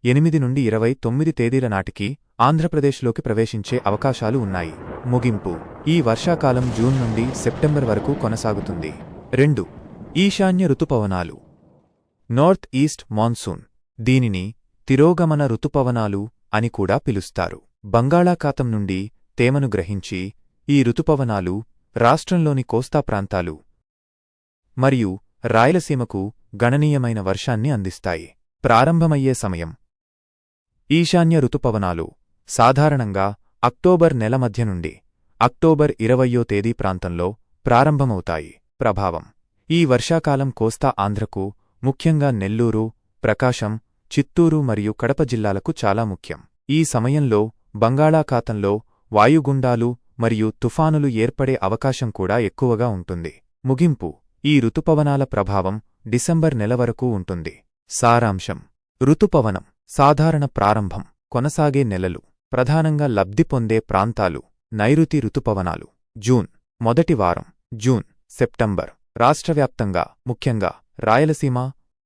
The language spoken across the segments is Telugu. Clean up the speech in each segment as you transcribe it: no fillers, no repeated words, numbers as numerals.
8 నుండి 29 తేదీల నాటికి ఆంధ్రప్రదేశ్లోకి ప్రవేశించే అవకాశాలు ఉన్నాయి. ముగింపు: ఈ వర్షాకాలం జూన్ నుండి సెప్టెంబర్ వరకు కొనసాగుతుంది. 2. ఈశాన్య రుతుపవనాలు. North east monsoon. దీనిని తిరోగమన రుతుపవనాలు అని కూడా పిలుస్తారు. బంగాళాఖాతం నుండి తేమను గ్రహించి ఈ రుతుపవనాలు రాష్ట్రంలోని కోస్తా ప్రాంతాలు మరియు రాయలసీమకు గణనీయమైన వర్షాన్ని అందిస్తాయి. ప్రారంభమయ్యే సమయం: ఈశాన్య రుతుపవనాలు సాధారణంగా అక్టోబర్ నెల మధ్య నుండి అక్టోబర్ 20వ తేదీ ప్రాంతంలో ప్రారంభమవుతాయి. ప్రభావం: ఈ వర్షాకాలం కోస్తా ఆంధ్రకు, ముఖ్యంగా నెల్లూరు, ప్రకాశం, చిత్తూరు మరియు కడప జిల్లాలకు చాలా ముఖ్యం. ఈ సమయంలో బంగాళాఖాతంలో వాయుగుండాలు మరియు తుఫానులు ఏర్పడే అవకాశం కూడా ఎక్కువగా ఉంటుంది. ముగింపు: ఈ రుతుపవనాల ప్రభావం డిసెంబర్ నెల వరకు ఉంటుంది. సారాంశం: రుతుపవనం సాధారణ ప్రారంభం, కొనసాగే నెలలు, ప్రధానంగా లబ్ధి పొందే ప్రాంతాలు: నైరుతి రుతుపవనాలు జూన్ మొదటి వారం, జూన్ సెప్టెంబర్, రాష్ట్రవ్యాప్తంగా ముఖ్యంగా రాయలసీమ,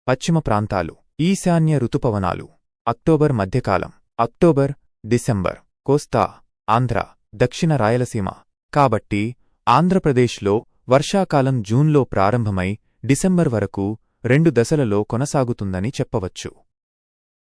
పశ్చిమ ప్రాంతాలు. ఈశాన్య రుతుపవనాలు అక్టోబర్ మధ్యకాలం, అక్టోబర్ డిసెంబర్, కోస్తా ఆంధ్ర, దక్షిణ రాయలసీమ. కాబట్టి ఆంధ్రప్రదేశ్లో వర్షాకాలం జూన్లో ప్రారంభమై డిసెంబర్ వరకు 2 దశలలో కొనసాగుతుందని చెప్పవచ్చు.